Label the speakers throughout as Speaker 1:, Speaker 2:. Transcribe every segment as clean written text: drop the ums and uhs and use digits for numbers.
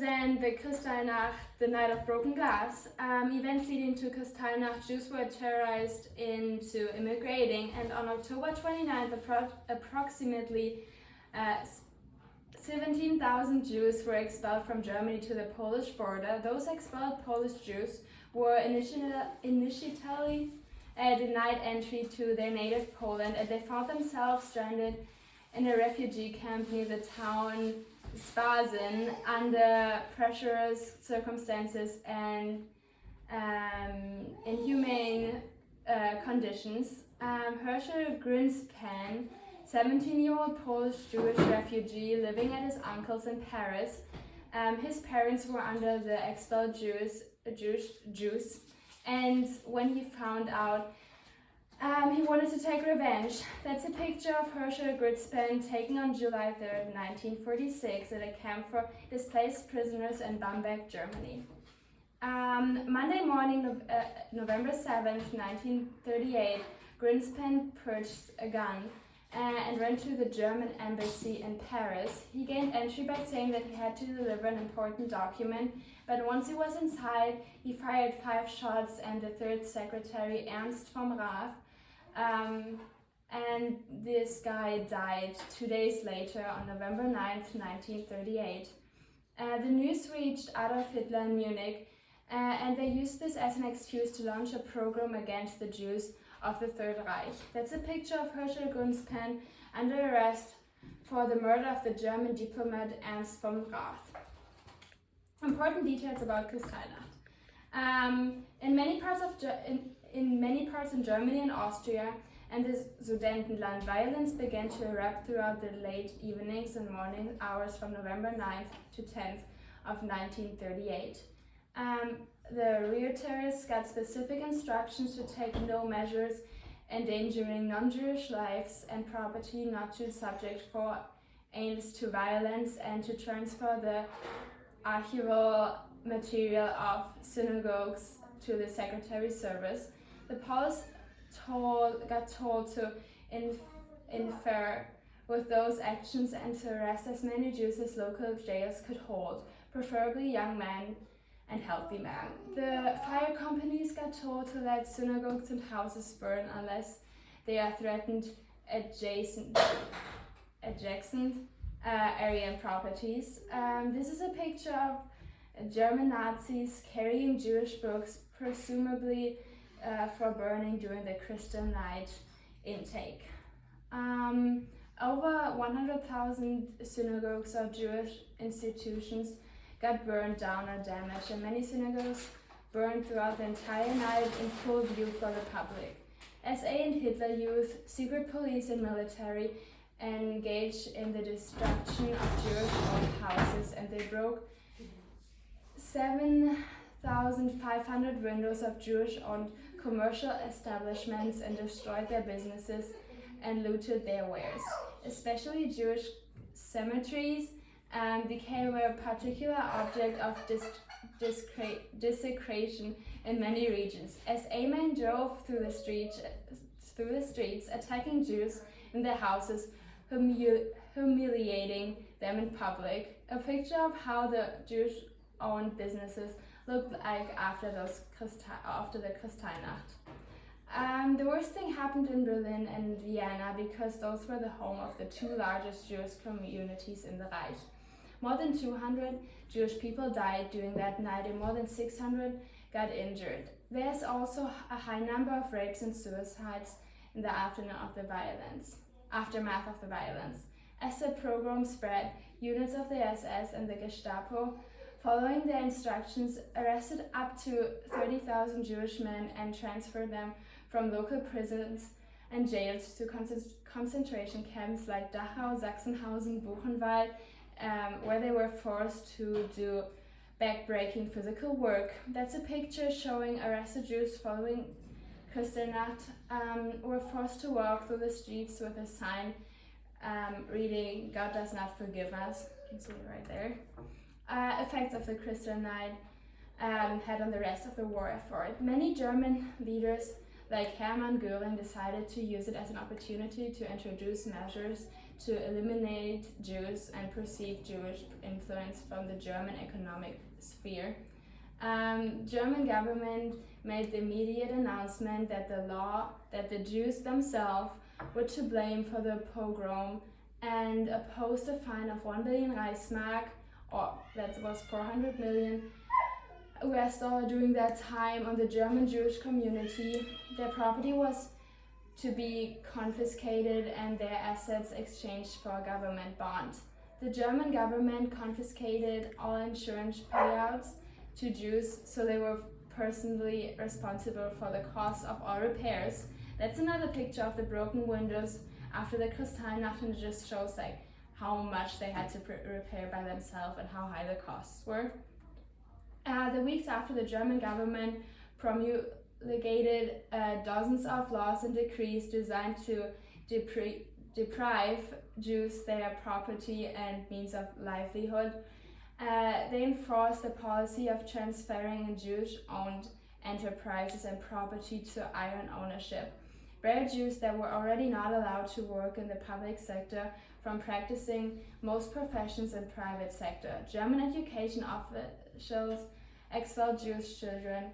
Speaker 1: represent the Kristallnacht, the Night of Broken Glass. Events leading to Kristallnacht, Jews were terrorized into immigrating, and on October 29th, approximately 17,000 Jews were expelled from Germany to the Polish border. Those expelled Polish Jews were initially denied entry to their native Poland, and they found themselves stranded in a refugee camp near the town Spazin under pressurous circumstances and inhumane conditions. Herschel Grinspan, 17-year-old Polish Jewish refugee living at his uncle's in Paris. His parents were under the expelled Jews, and when he found out, he wanted to take revenge. That's a picture of Herschel Grinspan taken on July 3rd, 1946 at a camp for displaced prisoners in Bamberg, Germany. Monday morning, November 7th, 1938, Grinspan purchased a gun and went to the German embassy in Paris. He gained entry by saying that he had to deliver an important document, but once he was inside, he fired 5 shots, and the third secretary, Ernst vom Rath, and this guy died 2 days later on November 9th, 1938. The news reached Adolf Hitler in Munich, and they used this as an excuse to launch a program against the Jews of the Third Reich. That's a picture of Herschel Grinspan under arrest for the murder of the German diplomat Ernst vom Rath. Important details about Kristallnacht. In many parts in Germany and Austria and the Sudetenland, violence began to erupt throughout the late evenings and morning hours from November 9th to 10th of 1938. The rear terrorists got specific instructions to take no measures endangering non-Jewish lives and property, not to subject for aims to violence, and to transfer the archival material of synagogues to the secretary service. The police got told to interfere with those actions and to arrest as many Jews as local jails could hold, preferably young men and healthy men. The fire companies got told to let synagogues and houses burn unless they are threatened adjacent area and properties. This is a picture of German Nazis carrying Jewish books, presumably for burning during the Kristallnacht intake. Over 100,000 synagogues or Jewish institutions got burned down or damaged, and many synagogues burned throughout the entire night in full view for the public. SA and Hitler used secret police and military engaged in the destruction of Jewish-owned houses, and they broke 7,500 windows of Jewish-owned commercial establishments and destroyed their businesses and looted their wares. Especially Jewish cemeteries became a particular object of desecration in many regions. SA men drove through the streets, attacking Jews in their houses, humiliating them in public. A picture of how the Jewish-owned businesses looked like after the Kristallnacht. The worst thing happened in Berlin and Vienna because those were the home of the 2 largest Jewish communities in the Reich. More than 200 Jewish people died during that night, and more than 600 got injured. There's also a high number of rapes and suicides in the aftermath of the violence. As the program spread, units of the SS and the Gestapo, following their instructions, arrested up to 30,000 Jewish men and transferred them from local prisons and jails to concentration camps like Dachau, Sachsenhausen, Buchenwald, where they were forced to do back-breaking physical work. That's a picture showing arrested Jews following Kristallnacht were forced to walk through the streets with a sign reading, "God does not forgive us." You can see it right there. Effects of the Kristallnacht had on the rest of the war effort. Many German leaders like Hermann Göring decided to use it as an opportunity to introduce measures to eliminate Jews and perceived Jewish influence from the German economic sphere. German government made the immediate announcement that the Jews themselves were to blame for the pogrom and imposed a fine of 1 billion Reichsmark, or that was 400 million US dollar during that time, on the German Jewish community. Their property was to be confiscated and their assets exchanged for a government bond. The German government confiscated all insurance payouts to Jews, so they were personally responsible for the cost of all repairs. That's another picture of the broken windows after the Kristallnacht, and it just shows like how much they had to repair by themselves and how high the costs were. The weeks after, the German government promulgated dozens of laws and decrees designed to deprive Jews their property and means of livelihood. They enforced a policy of transferring Jewish-owned enterprises and property to iron ownership, barred Jews that were already not allowed to work in the public sector from practicing most professions in private sector. German education officials expelled Jewish children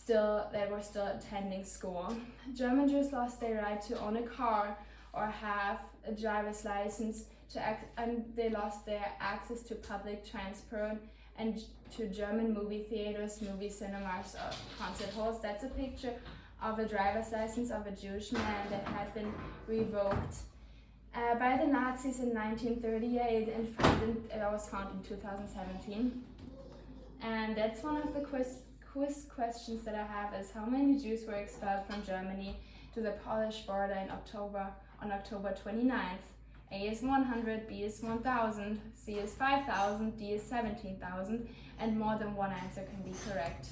Speaker 1: that were still attending school. German Jews lost their right to own a car or have a driver's license, and they lost their access to public transport and to German movie theaters, movie cinemas, or concert halls. That's a picture of a driver's license of a Jewish man that had been revoked by the Nazis in 1938 and it was found in 2017. And that's one of the quiz questions that I have, is how many Jews were expelled from Germany to the Polish border on October 29th. A is 100, B is 1,000, C is 5,000, D is 17,000, and more than one answer can be correct.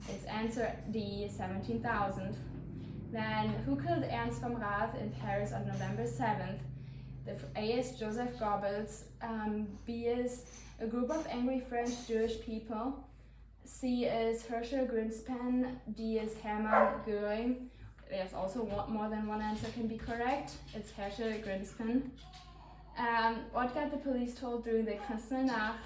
Speaker 1: It's answer D, 17,000. Then, who killed Ernst vom Rath in Paris on November 7th? A is Joseph Goebbels, B is a group of angry French Jewish people, C is Herschel Greenspan, D is Hermann Göring. There's also more than one answer can be correct. It's Herschel Greenspan. What got the police told during the Kristallnacht?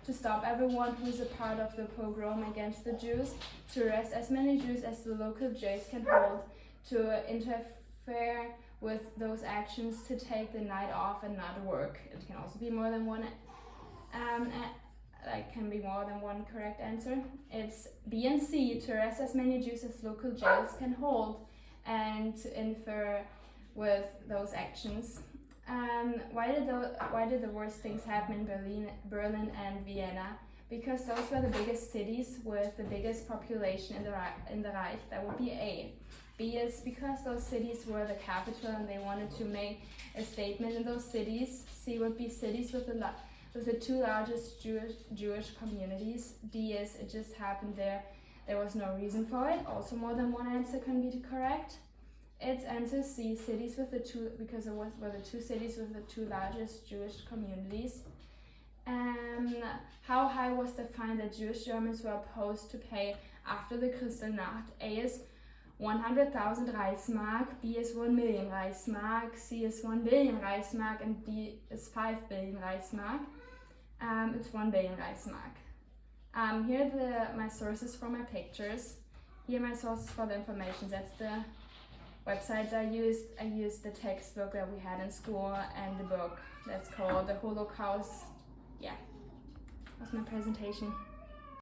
Speaker 1: To stop everyone who is a part of the pogrom against the Jews, to arrest as many Jews as the local jails can hold, to interfere with those actions, to take the night off and not work. It can also be more than one. Can be more than one correct answer. It's B and C, to arrest as many Jews as local jails can hold and to interfere with those actions. Why did the worst things happen in Berlin and Vienna? Because those were the biggest cities with the biggest population in the Reich. That would be A. B is because those cities were the capital and they wanted to make a statement in those cities. C would be cities with the two largest Jewish communities. D is it just happened there. There was no reason for it. Also, more than one answer can be correct. It's answer C, cities with the two, because it were the two cities with the two largest Jewish communities. How high was the fine that Jewish Germans were opposed to pay after the Kristallnacht? A is 100,000 Reichsmark, B is 1 million Reichsmark, C is 1 billion Reichsmark, and D is 5 billion Reichsmark. It's 1 billion Reichsmark. Here are my sources for my pictures. Here are my sources for the information. That's the websites I used. I used the textbook that we had in school and the book that's called The Holocaust. Yeah, that's my presentation.